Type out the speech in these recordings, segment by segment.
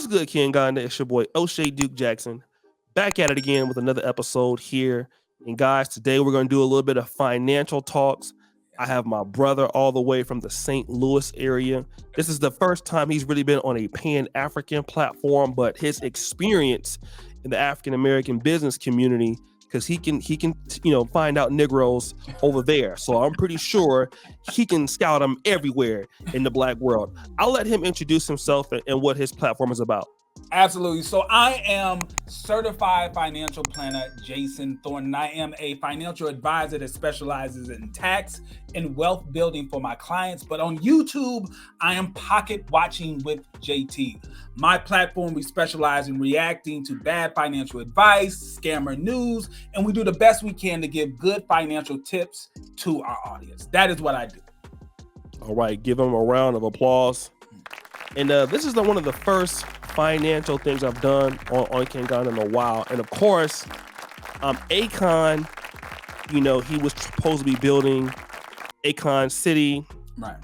What's good, Ken Ganda? It's your boy O'Shea Duke Jackson, back at it again with another episode here. And guys, today we're going to do a little bit of financial talks. I have my brother all the way from the St. Louis area. This is the first time he's really been on a Pan-African platform, but his experience in the African-American business community, because he can find out Negroes over there. So I'm pretty sure he can scout them everywhere in the Black world. I'll let him introduce himself and what his platform is about. Absolutely. So I am certified financial planner Jason Thornton. I am a financial advisor that specializes in tax and wealth building for my clients. But on YouTube, I am Pocket Watching with JT. My platform, we specialize in reacting to bad financial advice, scammer news, and we do the best we can to give good financial tips to our audience. That is what I do. All right, give him a round of applause. And this is one of the first financial things I've done on Ken Ganda in a while. And of course, Akon, he was supposed to be building Akon City. Right.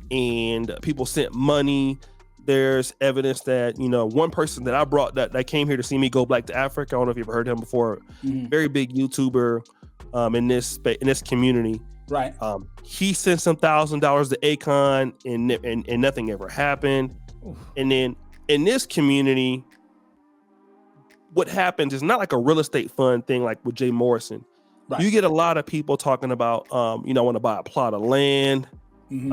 And people sent money. There's evidence that, one person that I brought that came here to see me go black to Africa. I don't know if you've heard him before. Mm-hmm. Very big YouTuber in this community. Right. He sent some $1,000 to Akon and nothing ever happened. Oof. And then in this community, what happens is not like a real estate fund thing like with Jay Morrison. Right. You get a lot of people talking about, I want to buy a plot of land. Mm-hmm.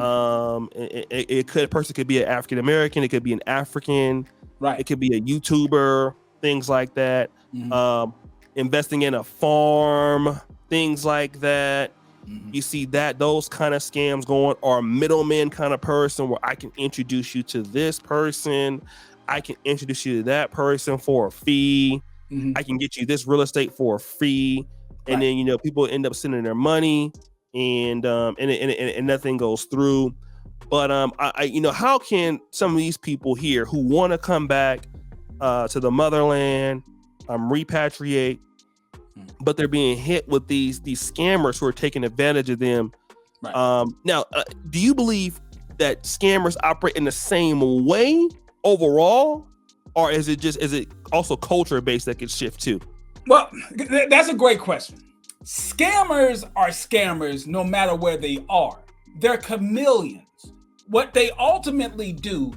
A person could be an African American. It could be an African. Right. It could be a YouTuber. Things like that. Mm-hmm. Investing in a farm. Things like that. Mm-hmm. You see those kind of scams going, or a middleman kind of person where I can introduce you to this person. I can introduce you to that person for a fee. Mm-hmm. I can get you this real estate for a fee. Right. And then, people end up sending their money and nothing goes through. But how can some of these people here who want to come back to the motherland, repatriate, but they're being hit with these scammers who are taking advantage of them. Right. Now, do you believe that scammers operate in the same way overall, or is it also culture based that could shift too? Well, that's a great question. Scammers are scammers no matter where they are. They're chameleons. What they ultimately do,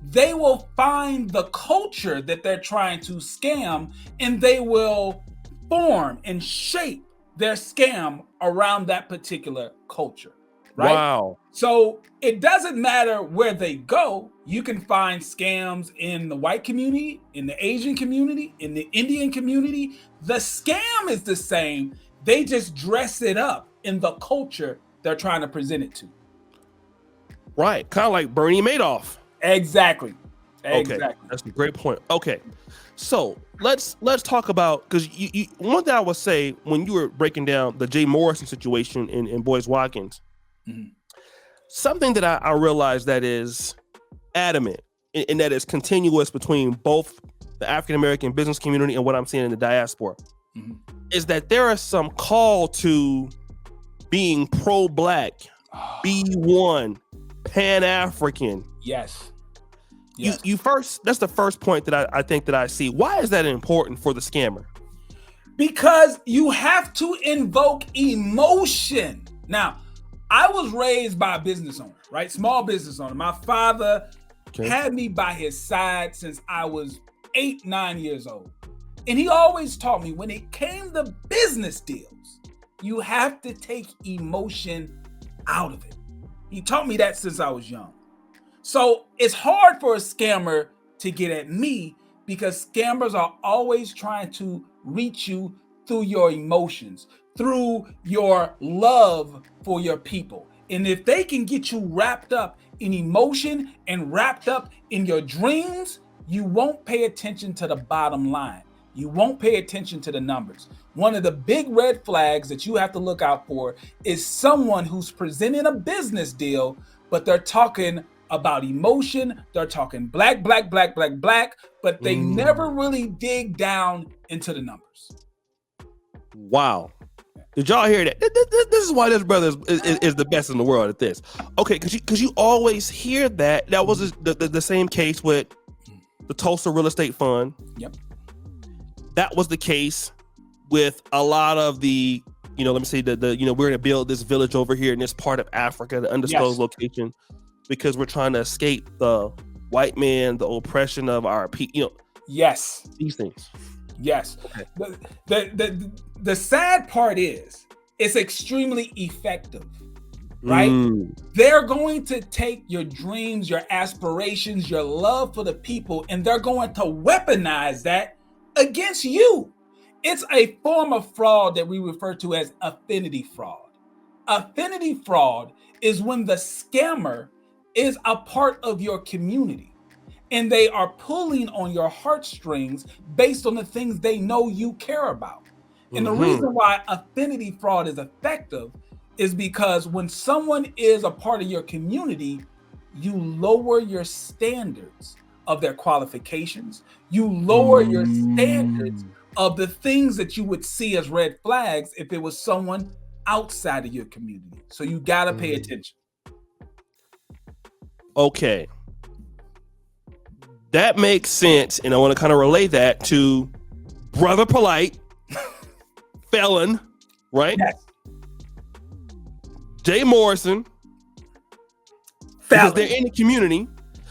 they will find the culture that they're trying to scam, and they will form and shape their scam around that particular culture, right? Wow. So it doesn't matter where they go. You can find scams in the white community, in the Asian community, in the Indian community. The scam is the same. They just dress it up in the culture they're trying to present it to. Right. Kind of like Bernie Madoff. Exactly. Okay. That's a great point. Okay. So let's talk about, because you one thing I would say when you were breaking down the Jay Morrison situation in Boys Watkins, mm-hmm. something that I realized that is adamant and that is continuous between both the African American business community and what I'm seeing in the diaspora, mm-hmm. is that there is some call to being pro-black, B1, Pan-African. Yes. Yes. You first, that's the first point that I think that I see. Why is that important for the scammer? Because you have to invoke emotion. Now, I was raised by a business owner, right? Small business owner. My father had me by his side since I was 8-9 years old. And he always taught me when it came to business deals, you have to take emotion out of it. He taught me that since I was young. So it's hard for a scammer to get at me because scammers are always trying to reach you through your emotions, through your love for your people. And if they can get you wrapped up in emotion and wrapped up in your dreams, you won't pay attention to the bottom line. You won't pay attention to the numbers. One of the big red flags that you have to look out for is someone who's presenting a business deal, but they're talking about emotion, they're talking black, but they never really dig down into the numbers. Wow. Did y'all hear that? This is why this brother is the best in the world at this. Okay, because you always hear that. That was the same case with the Tulsa real estate fund. Yep. That was the case with a lot of the, let me say we're going to build this village over here in this part of Africa, the undisclosed location, because we're trying to escape the white man, the oppression of our people. Yes. These things. Yes. Okay. The sad part is it's extremely effective, right? They're going to take your dreams, your aspirations, your love for the people, and they're going to weaponize that against you. It's a form of fraud that we refer to as affinity fraud. Affinity fraud is when the scammer is a part of your community and they are pulling on your heartstrings based on the things they know you care about. And the reason why affinity fraud is effective is because when someone is a part of your community, you lower your standards of their qualifications. You lower your standards of the things that you would see as red flags if it was someone outside of your community. So you got to pay attention. Okay. That makes sense. And I want to kind of relay that to Brother Polite, felon, right? Yes. Jay Morrison, because they're in the community.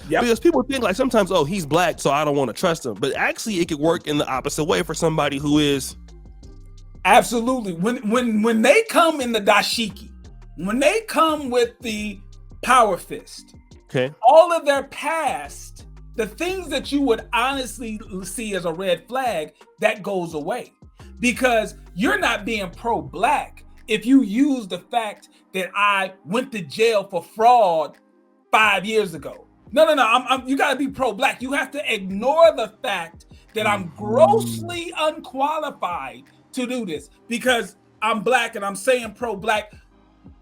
Yep. Because people think like sometimes, oh, he's black, so I don't want to trust him. But actually, it could work in the opposite way for somebody who is. Absolutely. When they come in the dashiki, when they come with the power fist, okay, all of their past, the things that you would honestly see as a red flag, that goes away. Because you're not being pro-black if you use the fact that I went to jail for fraud 5 years ago. No. You got to be pro-black. You have to ignore the fact that I'm grossly unqualified to do this because I'm black and I'm saying pro-black.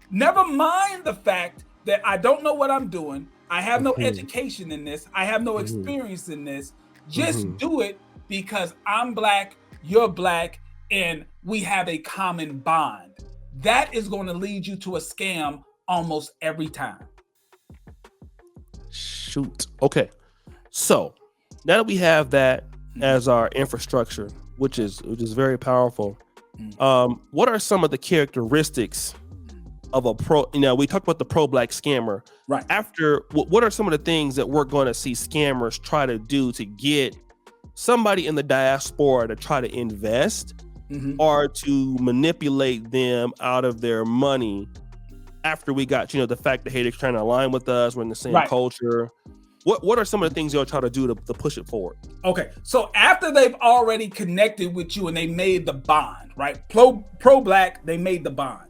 Never mind the fact that I don't know what I'm doing. I have no education in this. I have no experience in this. Just do it because I'm black, you're black, and we have a common bond. That is going to lead you to a scam almost every time. Shoot. Okay. So now that we have that as our infrastructure, which is very powerful, what are some of the characteristics of a pro? We talked about the pro-black scammer. Right. After, what are some of the things that we're going to see scammers try to do to get somebody in the diaspora to try to invest or to manipulate them out of their money? After we got, the fact that, hey, they're trying to align with us, we're in the same culture. What are some of the things you'll try to do to push it forward? Okay, so after they've already connected with you and they made the bond, right? Pro-black, they made the bond.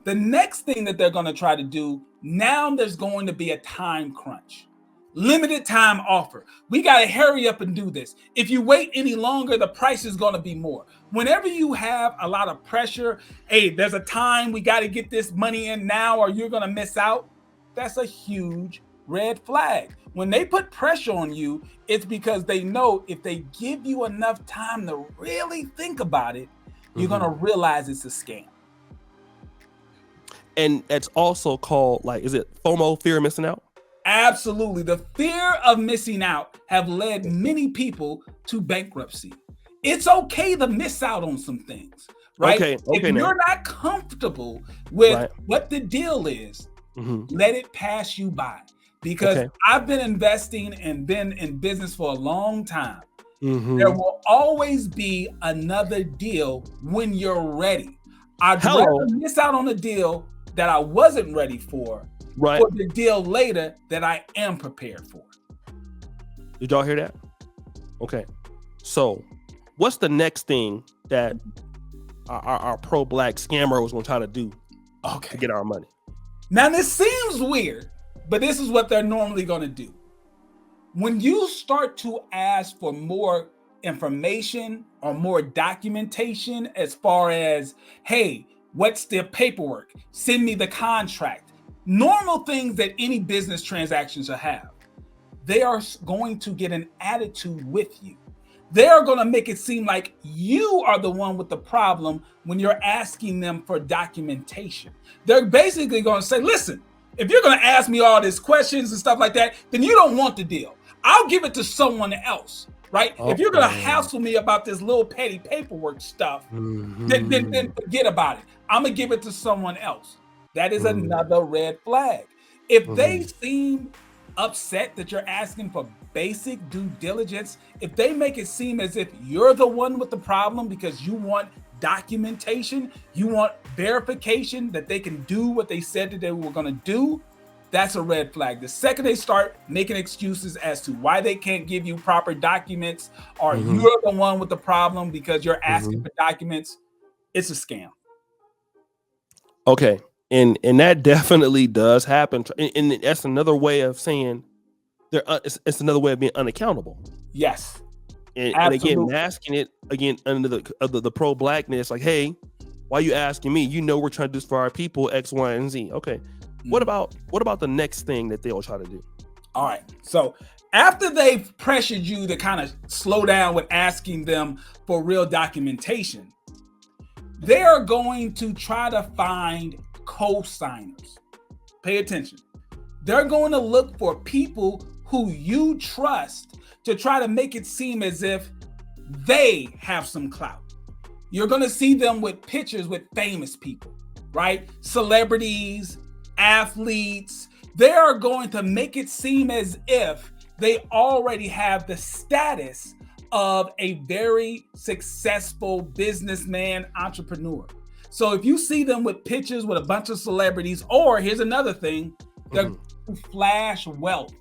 The next thing that they're going to try to do, now there's going to be a time crunch. Limited time offer. We got to hurry up and do this. If you wait any longer, the price is going to be more. Whenever you have a lot of pressure, hey, there's a time we got to get this money in now or you're going to miss out. That's a huge red flag. When they put pressure on you, it's because they know if they give you enough time to really think about it, you're going to realize it's a scam. And it's also called, is it FOMO, fear of missing out? Absolutely. The fear of missing out have led many people to bankruptcy. It's okay to miss out on some things, right? Okay, if you're not comfortable with what the deal is, let it pass you by. Because I've been investing and been in business for a long time. There will always be another deal when you're ready. I'd rather miss out on a deal that I wasn't ready for the deal later that I am prepared for. Did y'all hear that? Okay. So what's the next thing that our pro-black scammer was going to try to do to get our money? Now, this seems weird, but this is what they're normally going to do. When you start to ask for more information or more documentation as far as, hey, what's the paperwork? Send me the contract. Normal things that any business transaction should have. They are going to get an attitude with you. They are going to make it seem like you are the one with the problem when you're asking them for documentation. They're basically going to say, listen, if you're going to ask me all these questions and stuff like that, then you don't want the deal. I'll give it to someone else, right? If you're gonna hassle me about this little petty paperwork stuff, then forget about it. I'm gonna give it to someone else. That is another red flag. If they seem upset that you're asking for basic due diligence, if they make it seem as if you're the one with the problem because you want documentation, you want verification that they can do what they said that they were going to do, that's a red flag. The second they start making excuses as to why they can't give you proper documents, or you're the one with the problem because you're asking for documents, it's a scam. Okay. And that definitely does happen. And that's another way of saying it's another way of being unaccountable. Yes. And again, masking it again under the pro blackness, like, hey, why are you asking me? You know we're trying to do this for our people, X, Y, and Z. Okay. What about the next thing that they'll try to do? All right. So after they've pressured you to kind of slow down with asking them for real documentation, they are going to try to find cosigners. Pay attention. They're going to look for people who you trust to try to make it seem as if they have some clout. You're going to see them with pictures with famous people, right? Celebrities, athletes. They are going to make it seem as if they already have the status of a very successful businessman, entrepreneur. So if you see them with pictures with a bunch of celebrities, or here's another thing, they're flash wealth.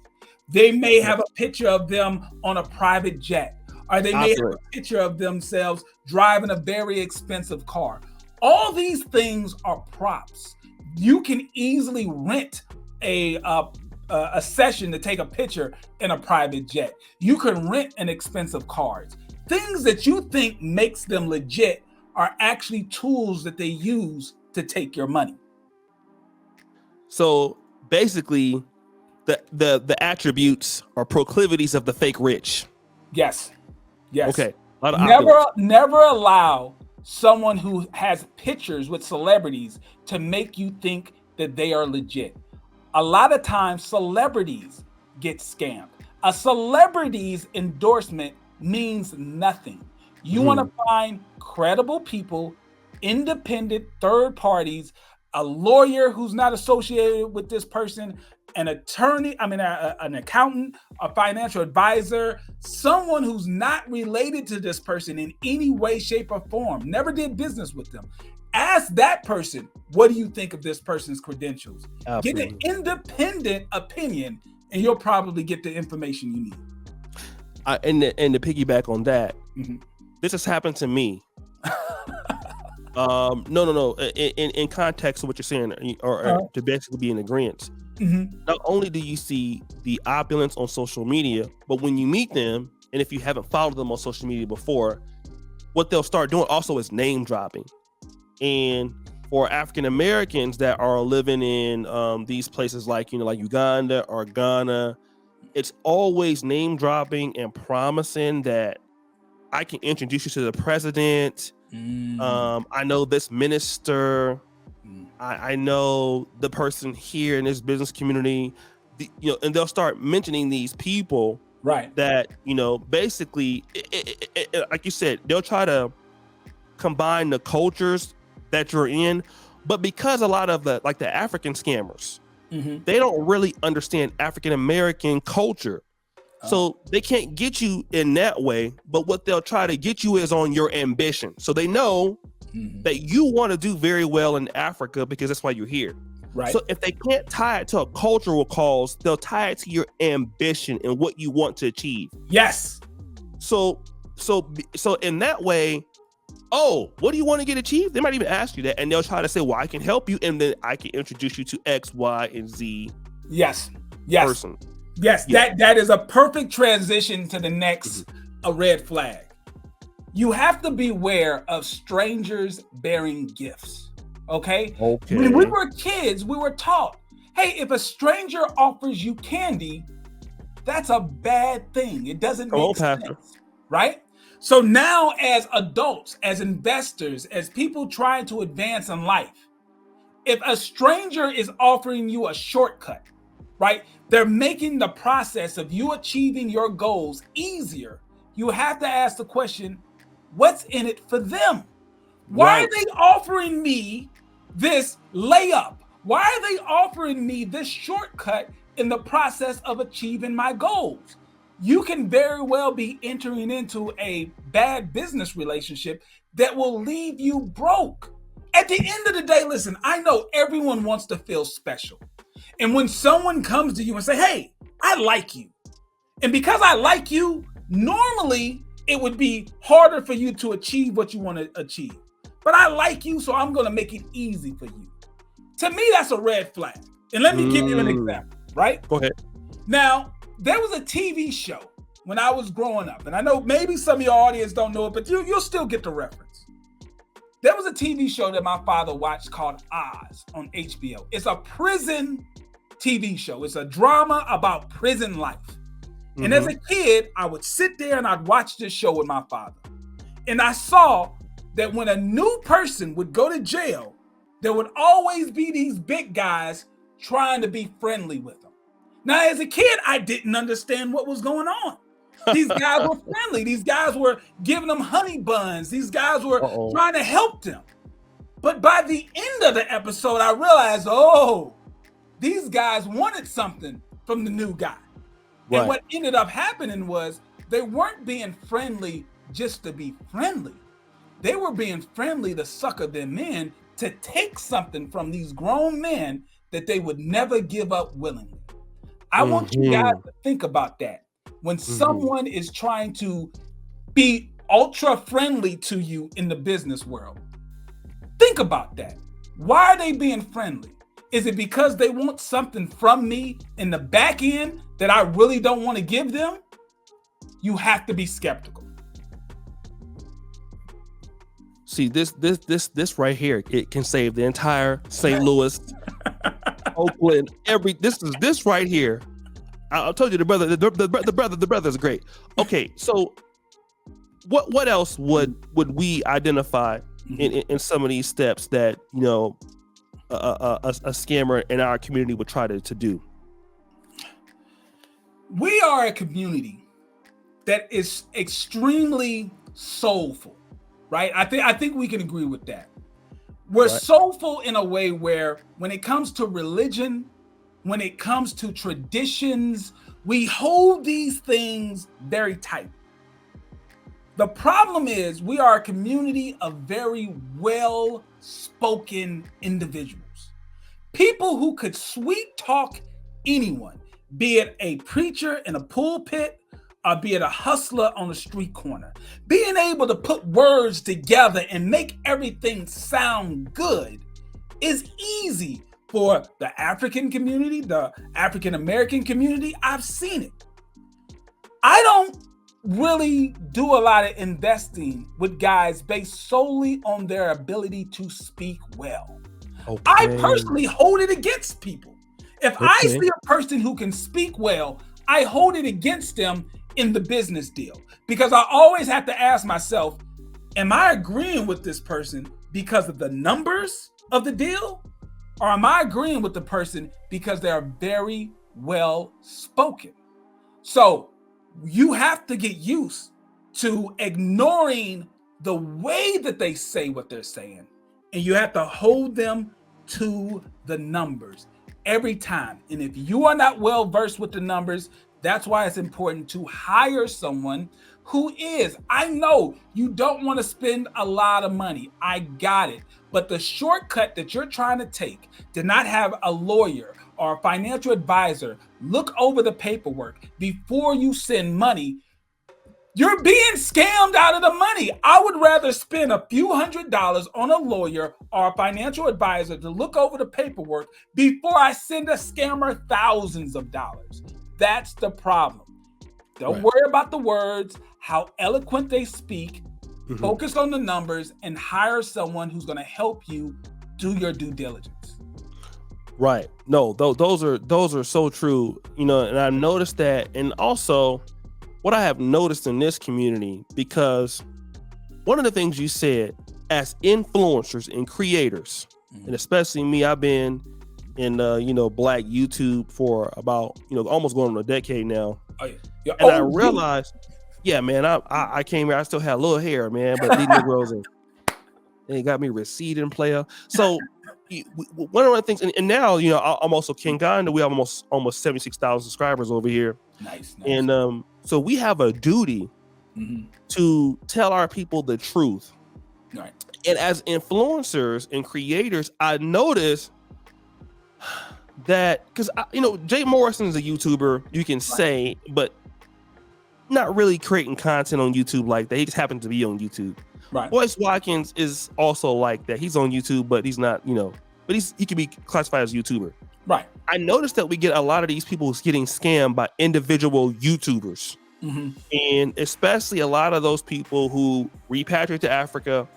They may have a picture of them on a private jet, or they may have a picture of themselves driving a very expensive car. All these things are props. You can easily rent a session to take a picture in a private jet. You can rent an expensive cars. Things that you think makes them legit are actually tools that they use to take your money. So basically, the attributes or proclivities of the fake rich. Yes. Okay. Never allow someone who has pictures with celebrities to make you think that they are legit. A lot of times celebrities get scammed. A celebrity's endorsement means nothing. You want to find credible people, independent third parties, a lawyer who's not associated with this person, an attorney, an accountant, a financial advisor, someone who's not related to this person in any way, shape, or form, never did business with them. Ask that person, what do you think of this person's credentials? Absolutely. Get an independent opinion, and you'll probably get the information you need. And to piggyback on that, this has happened to me. No. In context of what you're saying, or to basically be in agreement. Not only do you see the opulence on social media, but when you meet them, and if you haven't followed them on social media before, what they'll start doing also is name dropping. And for African Americans that are living in these places like Uganda or Ghana, it's always name dropping and promising that I can introduce you to the president. I know this minister. I know the person here in this business community, and they'll start mentioning these people, right? That, basically, like you said, they'll try to combine the cultures that you're in, but because a lot of the African scammers, they don't really understand African American culture. So they can't get you in that way, but what they'll try to get you is on your ambition. So they know that you want to do very well in Africa because that's why you're here. Right. So if they can't tie it to a cultural cause, they'll tie it to your ambition and what you want to achieve. Yes. So in that way, what do you want to get achieved? They might even ask you that, and they'll try to say, well, I can help you, and then I can introduce you to X, Y, and Z. Yes. Person. Yes, yeah. That is a perfect transition to the next a red flag. You have to beware of strangers bearing gifts. Okay? When we were kids, we were taught, hey, if a stranger offers you candy, that's a bad thing. It doesn't make sense. Right? So now as adults, as investors, as people trying to advance in life, if a stranger is offering you a shortcut, right? they're making the process of you achieving your goals easier. You have to ask the question, what's in it for them? Why are they offering me this layup? Why are they offering me this shortcut in the process of achieving my goals? You can very well be entering into a bad business relationship that will leave you broke. At the end of the day, listen, I know everyone wants to feel special. And when someone comes to you and say, hey, I like you. And because I like you, normally it would be harder for you to achieve what you want to achieve. But I like you, so I'm going to make it easy for you. To me, that's a red flag. And let me give you an example, right? Go ahead. Now, there was a TV show when I was growing up, and I know maybe some of your audience don't know it, but you'll still get the reference. There was a TV show that my father watched called Oz on HBO. It's a prison TV show. It's a drama about prison life. Mm-hmm. And as a kid, I would sit there and I'd watch this show with my father. And I saw that when a new person would go to jail, there would always be these big guys trying to be friendly with them. Now, as a kid, I didn't understand what was going on. These guys were friendly. These guys were giving them honey buns. These guys were trying to help them. But by the end of the episode, I realized, these guys wanted something from the new guy. Right. And what ended up happening was they weren't being friendly just to be friendly. They were being friendly to sucker them in to take something from these grown men that they would never give up willingly. I want you guys to think about that. When someone is trying to be ultra friendly to you in the business world, think about that. Why are they being friendly? Is it because they want something from me in the back end that I really don't want to give them? You have to be skeptical. See, this right here, it can save the entire St. Louis, Oakland, this right here. I told you the brother is great. Okay, so what else would we identify in some of these steps that a scammer in our community would try to do? We are a community that is extremely soulful, right? I think we can agree with that. We're soulful in a way where when it comes to religion, when it comes to traditions, we hold these things very tight. The problem is we are a community of very well-spoken individuals. People who could sweet talk anyone, be it a preacher in a pulpit, or be it a hustler on a street corner. Being able to put words together and make everything sound good is easy for the African community, the African American community. I've seen it. I don't really do a lot of investing with guys based solely on their ability to speak well. Okay. I personally hold it against people. If I see a person who can speak well, I hold it against them in the business deal, because I always have to ask myself, am I agreeing with this person because of the numbers of the deal? Or am I agreeing with the person because they are very well spoken? So you have to get used to ignoring the way that they say what they're saying. And you have to hold them to the numbers every time. And if you are not well versed with the numbers, that's why it's important to hire someone who is. I know you don't want to spend a lot of money. I got it. But the shortcut that you're trying to take to not have a lawyer or a financial advisor look over the paperwork before you send money, you're being scammed out of the money. I would rather spend a few $100s on a lawyer or a financial advisor to look over the paperwork before I send a scammer thousands of dollars. That's the problem. Don't worry about the words, how eloquent they speak. Focus on the numbers and hire someone who's going to help you do your due diligence. Right. No, those are so true. And I noticed that. And also what I have noticed in this community, because one of the things you said as influencers and creators, and especially me, I've been in Black YouTube for about almost going on a decade now. Oh, yeah. And I realized, yeah, man, I came here, I still had a little hair, man, but these Negroes they got me receding, player. So one of the things, and now I'm also King Ganda. We have almost 76,000 subscribers over here. Nice. And so we have a duty to tell our people the truth. Right. And as influencers and creators, I notice that because Jay Morrison is a YouTuber, you can say, but not really creating content on YouTube like that. He just happens to be on YouTube. Right. Boyce Watkins is also like that. He's on YouTube, but he's not, but he can be classified as a YouTuber. Right. I noticed that we get a lot of these people getting scammed by individual YouTubers. And especially a lot of those people who repatriate to Africa.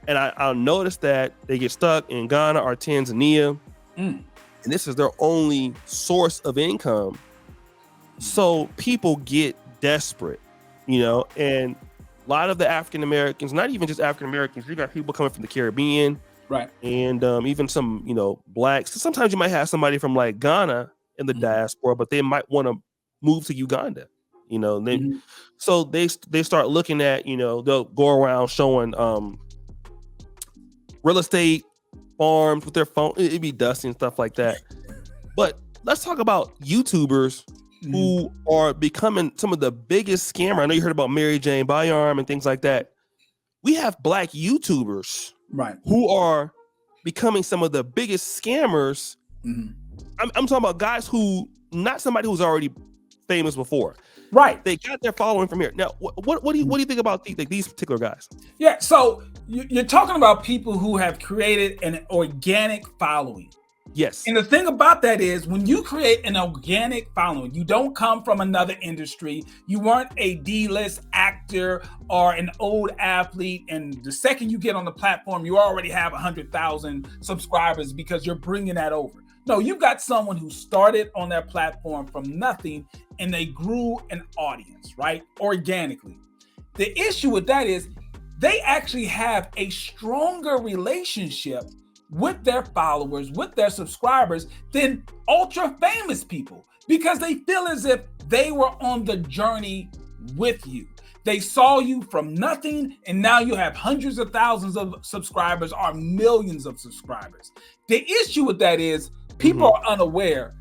And I'll notice that they get stuck in Ghana or Tanzania. And this is their only source of income. So people get desperate, and a lot of the African Americans, not even just African Americans, you got people coming from the Caribbean, right? And even some, blacks. Sometimes you might have somebody from like Ghana in the diaspora, but they might want to move to Uganda, so they start looking at, they'll go around showing real estate farms with their phone. It'd be dusty and stuff like that. But let's talk about YouTubers who are becoming some of the biggest scammer. I know you heard about Mary Jane Bayarm and things like that. We have Black YouTubers, right, who are becoming some of the biggest scammers. I'm talking about guys who, not somebody who's already famous before. Right. They got their following from here. Now, what do you think about these particular guys? Yeah. So you're talking about people who have created an organic following. Yes. And the thing about that is, when you create an organic following, you don't come from another industry. You weren't a D-list actor or an old athlete. And the second you get on the platform, you already have 100,000 subscribers because you're bringing that over. No, you've got someone who started on their platform from nothing and they grew an audience, right? Organically. The issue with that is they actually have a stronger relationship with their followers, with their subscribers, than ultra famous people, because they feel as if they were on the journey with you. They saw you from nothing, and now you have hundreds of thousands of subscribers or millions of subscribers. The issue with that is people are unaware.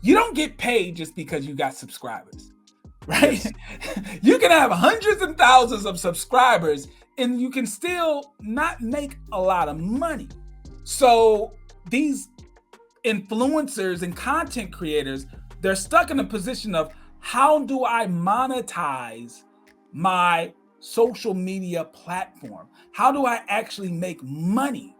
You don't get paid just because you got subscribers, right? Yes. You can have hundreds and thousands of subscribers and you can still not make a lot of money. So these influencers and content creators, they're stuck in a position of, how do I monetize my social media platform? How do I actually make money?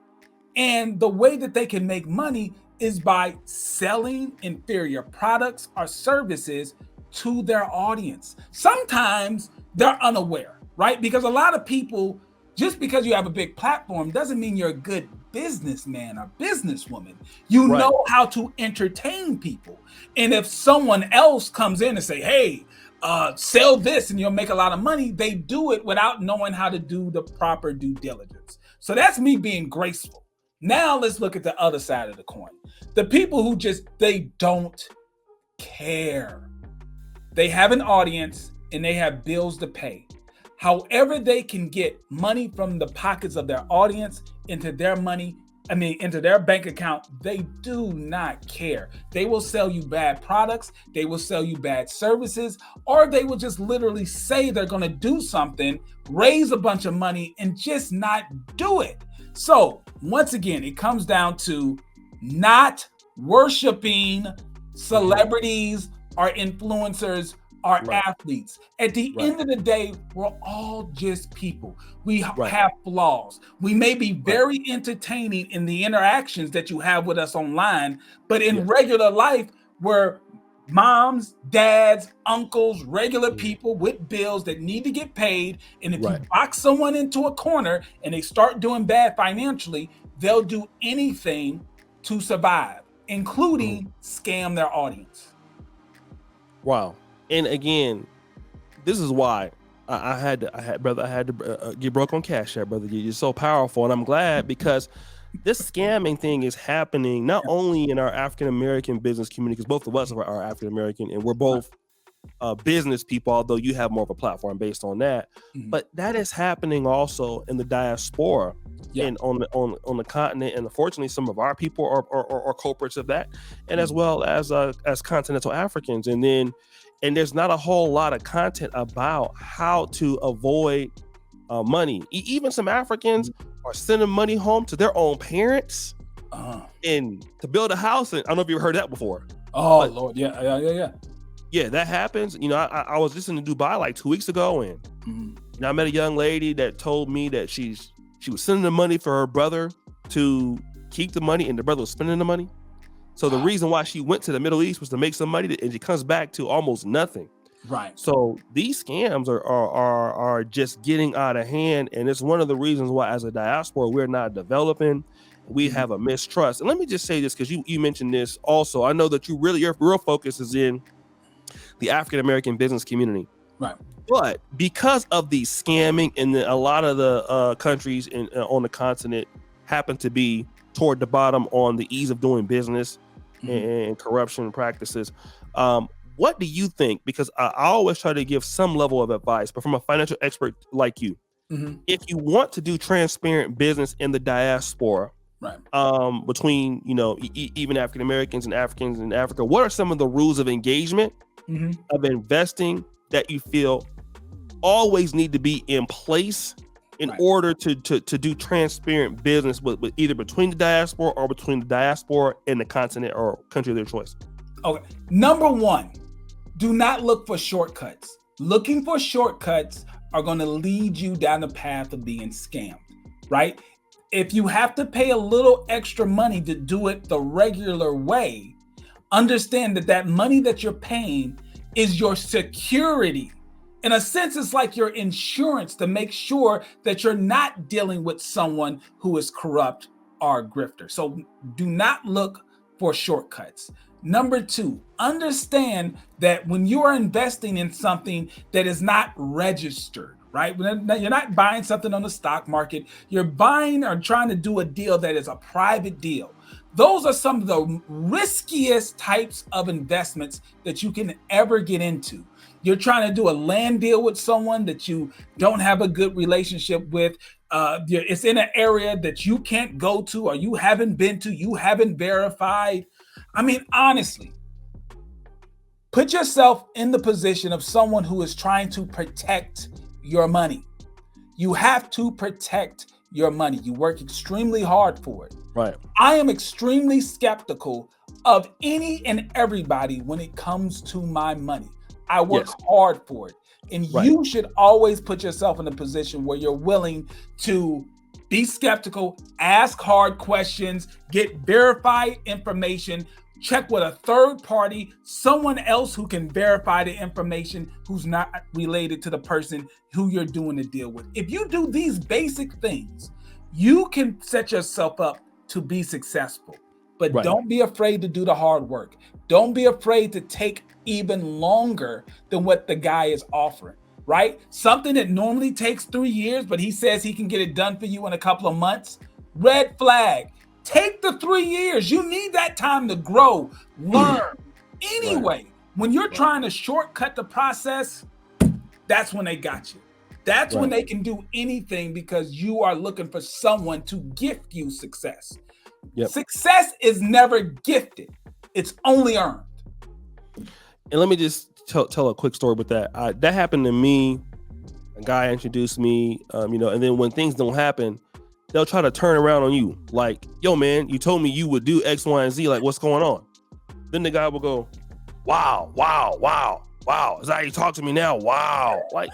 And the way that they can make money is by selling inferior products or services to their audience. Sometimes they're unaware, right? Because a lot of people, just because you have a big platform doesn't mean you're a good businessman or businesswoman. You know how to entertain people. And if someone else comes in and say, hey, sell this and you'll make a lot of money, they do it without knowing how to do the proper due diligence. So that's me being graceful. Now let's look at the other side of the coin. The people who they don't care. They have an audience and they have bills to pay. However they can get money from the pockets of their audience into their bank account, they do not care. They will sell you bad products, they will sell you bad services, or they will just literally say they're going to do something, raise a bunch of money, and just not do it. So once again, it comes down to not worshiping celebrities or influencers or athletes. At the end of the day, we're all just people. We have flaws. We may be very entertaining in the interactions that you have with us online, but in regular life, we're moms, dads, uncles, regular people with bills that need to get paid. And if you box someone into a corner and they start doing bad financially, they'll do anything to survive, including scam their audience. Wow. And again, this is why I had to get broke on Cash App, brother. You're so powerful, and I'm glad, because this scamming thing is happening not only in our African American business community, because both of us are African American, and we're both business people, although you have more of a platform based on that. But that is happening also in the diaspora and on the continent. And unfortunately, some of our people are culprits of that, and as well as continental Africans. And there's not a whole lot of content about how to avoid money. Even some Africans are sending money home to their own parents and to build a house. And I don't know if you've heard that before. Oh, but, Lord. Yeah, that happens. You know, I was just in Dubai like 2 weeks ago, and you know, I met a young lady that told me that she was sending the money for her brother to keep the money, and the brother was spending the money. So the reason why she went to the Middle East was to make some money, and she comes back to almost nothing. Right. So these scams are just getting out of hand, and it's one of the reasons why, as a diaspora, we're not developing. We have a mistrust. And let me just say this, because you mentioned this also. I know that your real focus is in the African American business community, right? But because of the scamming, and a lot of the countries on the continent happen to be toward the bottom on the ease of doing business and corruption practices. What do you think? Because I always try to give some level of advice, but from a financial expert like you, if you want to do transparent business in the diaspora, right? Between, you know, even African Americans and Africans in Africa, what are some of the rules of engagement of investing that you feel always need to be in place in order to do transparent business with either between the diaspora or between the diaspora and the continent or country of their choice? Okay. Number one, do not look for shortcuts. Looking for shortcuts are going to lead you down the path of being scammed, right? If you have to pay a little extra money to do it the regular way, understand that money that you're paying is your security. In a sense, it's like your insurance to make sure that you're not dealing with someone who is corrupt or a grifter. So do not look for shortcuts. Number two, understand that when you are investing in something that is not registered, right? You're not buying something on the stock market. You're buying or trying to do a deal that is a private deal. Those are some of the riskiest types of investments that you can ever get into. You're trying to do a land deal with someone that you don't have a good relationship with. It's in an area that you can't go to, or you haven't been to, you haven't verified. I mean, honestly, put yourself in the position of someone who is trying to protect your money. You have to protect your money. You work extremely hard for it. Right. I am extremely skeptical of any and everybody when it comes to my money. I work hard for it. And you should always put yourself in a position where you're willing to be skeptical, ask hard questions, get verified information, check with a third party, someone else who can verify the information who's not related to the person who you're doing the deal with. If you do these basic things, you can set yourself up to be successful. But don't be afraid to do the hard work. Don't be afraid to take even longer than what the guy is offering, right? Something that normally takes 3 years, but he says he can get it done for you in a couple of months. Red flag. Take the 3 years. You need that time to grow, learn. Anyway, when you're trying to shortcut the process, that's when they got you. That's when they can do anything, because you are looking for someone to gift you success. Success is never gifted. It's only earned. And let me just tell a quick story with that. That happened to me. A guy introduced me, you know, and then when things don't happen, they'll try to turn around on you. Like, yo, man, you told me you would do X, Y, and Z. Like, what's going on? Then the guy will go, wow. Is that how you talk to me now? Wow. Like,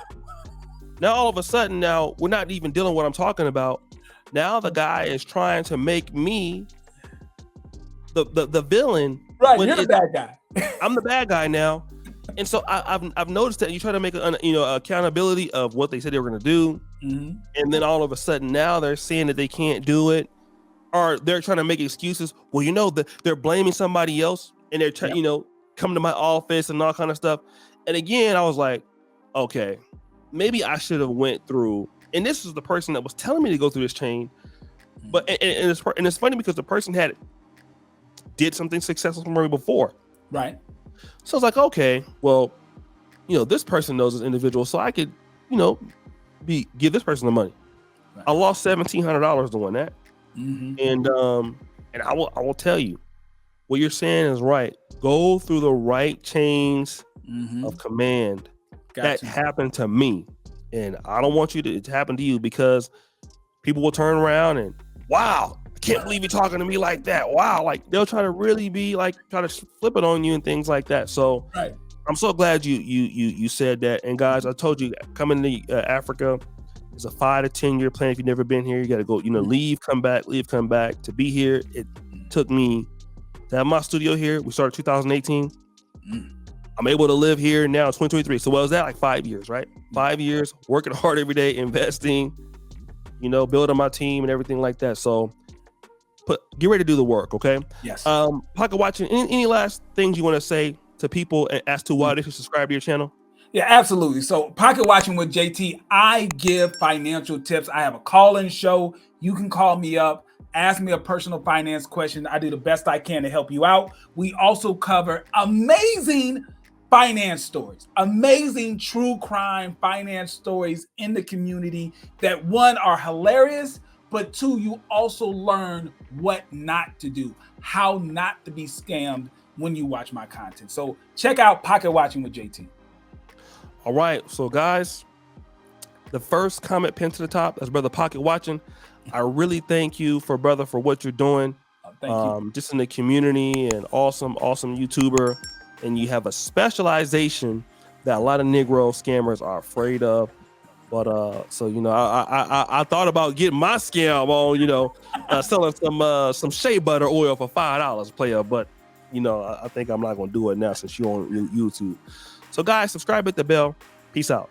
now all of a sudden, now we're not even dealing with what I'm talking about. Now the guy is trying to make me the villain. Right, you're the bad guy. I'm the bad guy now. And so I've noticed that you try to make accountability of what they said they were going to do, and then all of a sudden now they're saying that they can't do it, or they're trying to make excuses. Well, you know, they're blaming somebody else, and they're trying, come to my office and all kind of stuff. And again, I was like, okay, maybe I should have went through. And this is the person that was telling me to go through this chain. But and it's funny because the person did something successful for me before. Right. So I was like, okay, well, this person knows this individual, so I could, give this person the money. Right. I lost $1,700 doing that. And I will tell you, what you're saying is right. Go through the right chains of command. That happened to me, and I don't want it to happen to you, because people will turn around and, wow, I can't believe you're talking to me like that. Wow, like they'll try to really be like, try to flip it on you and things like that. So I'm so glad you said that. And guys, I told you, coming to Africa is a 5 to 10 year plan. If you've never been here, you got to go, leave, come back. To be here, it took me to have my studio here. We started 2018. I'm able to live here now in 2023. So what was that? Like 5 years, right? 5 years, working hard every day, investing, building my team and everything like that. So get ready to do the work, okay? Yes. Pocket Watching, any last things you want to say to people as to why they should subscribe to your channel? Yeah, absolutely. So Pocket Watching with JT, I give financial tips. I have a call-in show. You can call me up, ask me a personal finance question. I do the best I can to help you out. We also cover amazing finance stories, amazing true crime finance stories in the community that, one, are hilarious, but two, you also learn what not to do, how not to be scammed when you watch my content. So check out Pocket Watching with JT. All right. So guys, the first comment pinned to the top, that's Brother Pocket Watching. I really thank you for what you're doing. Thank you. Just in the community, and awesome YouTuber. And you have a specialization that a lot of Negro scammers are afraid of. But so I thought about getting my scam on, selling some shea butter oil for $5, player. But I think I'm not gonna do it now since you're on YouTube. So guys, subscribe, hit the bell. Peace out.